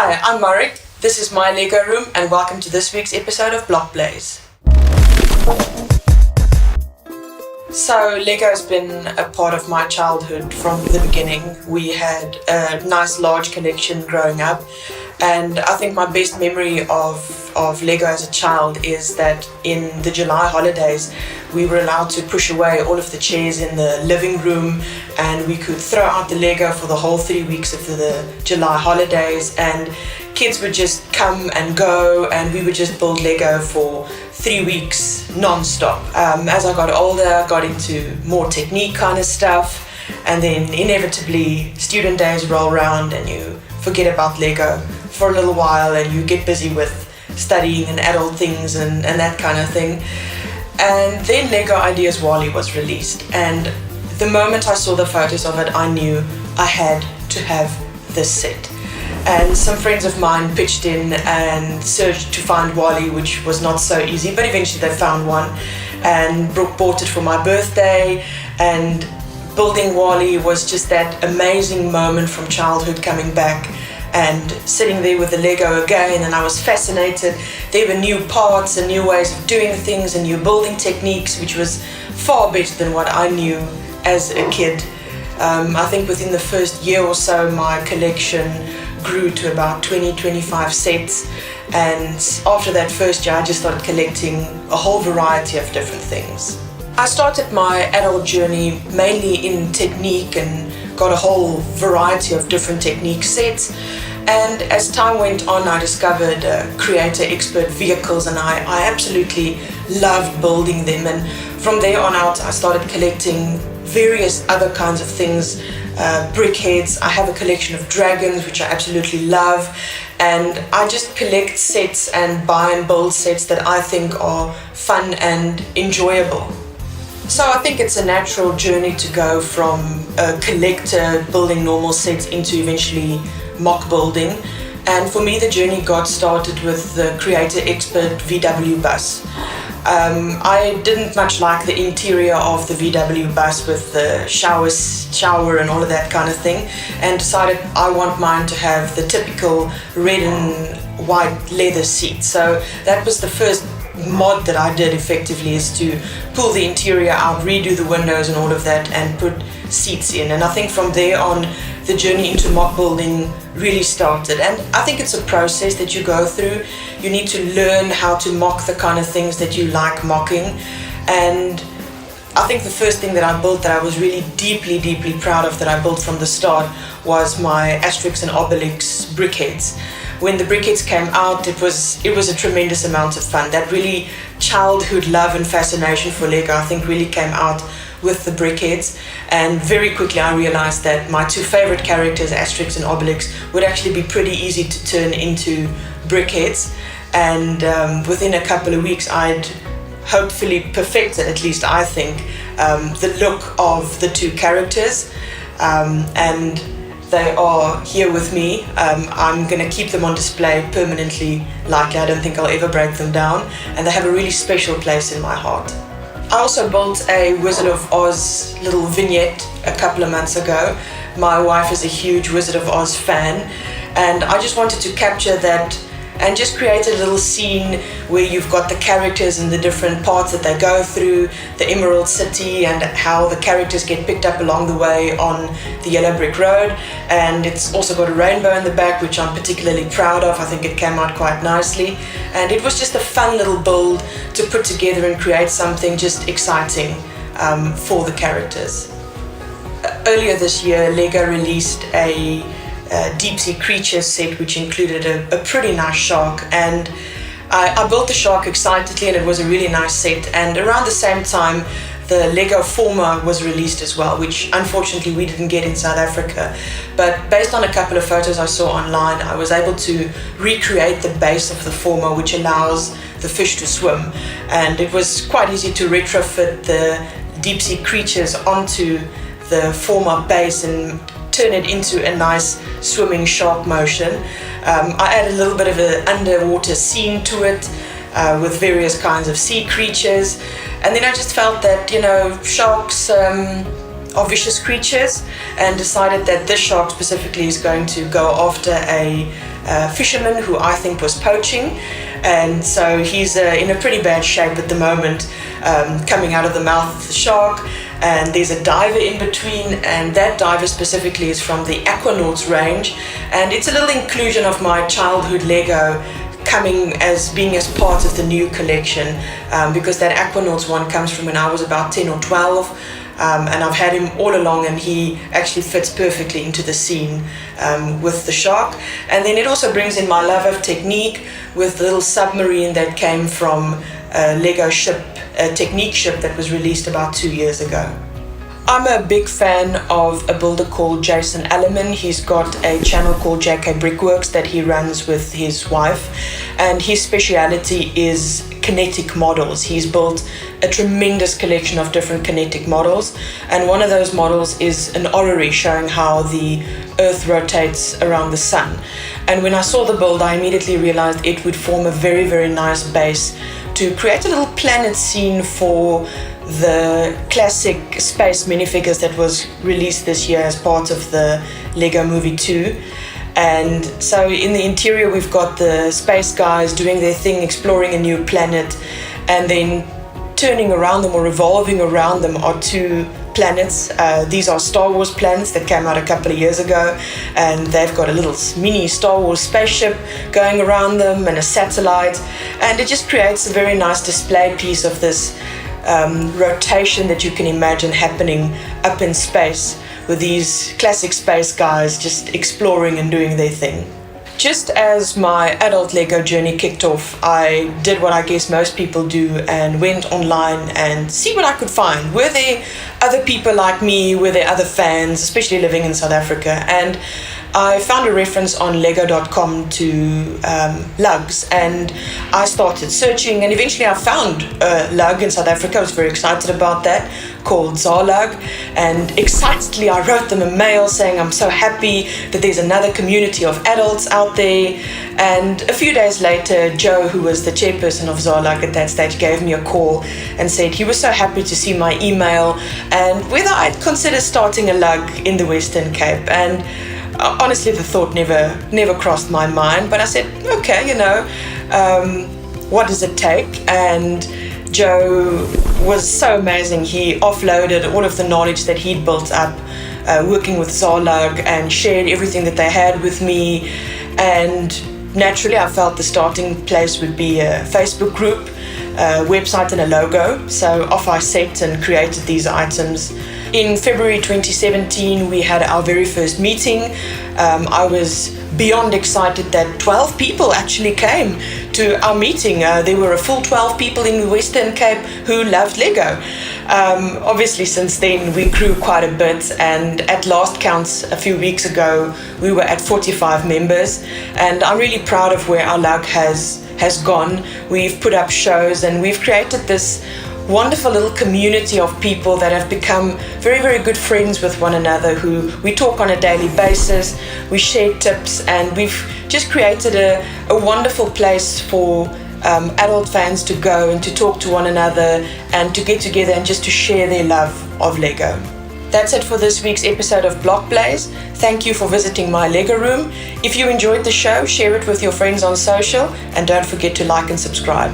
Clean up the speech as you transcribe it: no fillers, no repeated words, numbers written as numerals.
Hi, I'm Marick. This is my Lego room and welcome to this week's episode of BLockBlaze. So Lego has been a part of my childhood from the beginning. We had a nice large collection growing up, and I think my best memory of Lego as a child is that in the July holidays we were allowed to push away all of the chairs in the living room and we could throw out the Lego for the whole 3 weeks of the July holidays, and kids would just come and go and we would just build Lego for 3 weeks non-stop. As I got older, I got into more technique kind of stuff, and then inevitably student days roll around and you forget about Lego for a little while and you get busy with studying and adult things and that kind of thing. And then Lego Ideas Wally was released, and the moment I saw the photos of it, I knew I had to have this set. And some friends of mine pitched in and searched to find Wally, which was not so easy, but eventually they found one, and Brooke bought it for my birthday. And building Wally was just that amazing moment from childhood coming back and sitting there with the Lego again, and I was fascinated. There were new parts and new ways of doing things and new building techniques, which was far better than what I knew as a kid. I think within the first year or so my collection grew to about 20-25 sets, and after that first year I just started collecting a whole variety of different things. I started my adult journey mainly in technique and got a whole variety of different technique sets, and as time went on I discovered creator expert vehicles, and I absolutely loved building them. And from there on out I started collecting various other kinds of things, Brickheadz. I have a collection of dragons which I absolutely love, and I just collect sets and buy and build sets that I think are fun and enjoyable. So I think it's a natural journey to go from a collector building normal sets into eventually mock building. And for me the journey got started with the creator expert VW bus. I didn't much like the interior of the VW bus with the shower and all of that kind of thing, and decided I want mine to have the typical red and white leather seat. So that was the first mod that I did effectively, is to pull the interior out, redo the windows and all of that, and put seats in. And I think from there on the journey into mock building really started. And I think it's a process that you go through. You need to learn how to mock the kind of things that you like mocking. And I think the first thing that I built that I was really deeply proud of, that I built from the start, was my Asterix and Obelix Brickheadz. When the Brickheadz came out, it was a tremendous amount of fun. That really childhood love and fascination for Lego, I think, really came out with the Brickheadz. And very quickly I realized that my two favorite characters, Asterix and Obelix, would actually be pretty easy to turn into Brickheadz. And within a couple of weeks I'd hopefully perfected, at least I think, the look of the two characters. And they are here with me. I'm going to keep them on display permanently, likely. I don't think I'll ever break them down, and they have a really special place in my heart. I also built a Wizard of Oz little vignette a couple of months ago. My wife is a huge Wizard of Oz fan, and I just wanted to capture that and just create a little scene where you've got the characters and the different parts that they go through, the Emerald City, and how the characters get picked up along the way on the yellow brick road. And it's also got a rainbow in the back, which I'm particularly proud of. I think it came out quite nicely, and it was just a fun little build to put together and create something just exciting for the characters. Earlier this year, Lego released a deep sea creatures set, which included a pretty nice shark, and I built the shark excitedly, and it was a really nice set. And around the same time the Lego Former was released as well, which unfortunately we didn't get in South Africa, but based on a couple of photos I saw online, I was able to recreate the base of the Former, which allows the fish to swim, and it was quite easy to retrofit the deep sea creatures onto the Former base and turn it into a nice swimming shark motion. I added a little bit of an underwater scene to it with various kinds of sea creatures, and then I just felt that, sharks are vicious creatures, and decided that this shark specifically is going to go after a fisherman who I think was poaching, and so he's in a pretty bad shape at the moment, coming out of the mouth of the shark. And there's a diver in between, and that diver specifically is from the Aquanauts range, and it's a little inclusion of my childhood Lego coming as being as part of the new collection, because that Aquanauts one comes from when I was about 10 or 12, and I've had him all along, and he actually fits perfectly into the scene with the shark. And then it also brings in my love of technique with the little submarine that came from a Lego ship, a Technique ship that was released about 2 years ago. I'm a big fan of a builder called Jason Alleman. He's got a channel called JK Brickworks that he runs with his wife, and his speciality is kinetic models. He's built a tremendous collection of different kinetic models, and one of those models is an orrery showing how the Earth rotates around the sun. And when I saw the build, I immediately realized it would form a very, very nice base to create a little planet scene for the classic space minifigures that was released this year as part of the Lego Movie 2. And so in the interior we've got the space guys doing their thing, exploring a new planet, and then turning around them or revolving around them are two planets. These are Star Wars planets that came out a couple of years ago, and they've got a little mini Star Wars spaceship going around them and a satellite, and it just creates a very nice display piece of this rotation that you can imagine happening up in space with these classic space guys just exploring and doing their thing. Just as my adult Lego journey kicked off, I did what I guess most people do and went online and see what I could find. Were there other people like me? Were there other fans, especially living in South Africa? And I found a reference on lego.com to lugs, and I started searching, and eventually I found a lug in South Africa. I was very excited about that, called ZALUG, and excitedly I wrote them a mail saying I'm so happy that there's another community of adults out there. And a few days later, Joe, who was the chairperson of ZALUG at that stage, gave me a call and said he was so happy to see my email and whether I'd consider starting a lug in the Western Cape. And honestly, the thought never crossed my mind, but I said, okay, what does it take? And Joe was so amazing. He offloaded all of the knowledge that he'd built up working with ZALUG and shared everything that they had with me. And naturally, I felt the starting place would be a Facebook group, a website and a logo. So off I set and created these items. In February 2017, we had our very first meeting. I was beyond excited that 12 people actually came to our meeting. There were a full 12 people in the Western Cape who loved Lego. Obviously, since then, we grew quite a bit, and at last counts a few weeks ago, we were at 45 members, and I'm really proud of where our lug has gone. We've put up shows, and we've created this wonderful little community of people that have become very, very good friends with one another, who we talk on a daily basis, we share tips, and we've just created a wonderful place for adult fans to go and to talk to one another and to get together and just to share their love of Lego. That's it for this week's episode of BLockBlaze. Thank you for visiting my Lego room. If you enjoyed the show, share it with your friends on social, and don't forget to like and subscribe.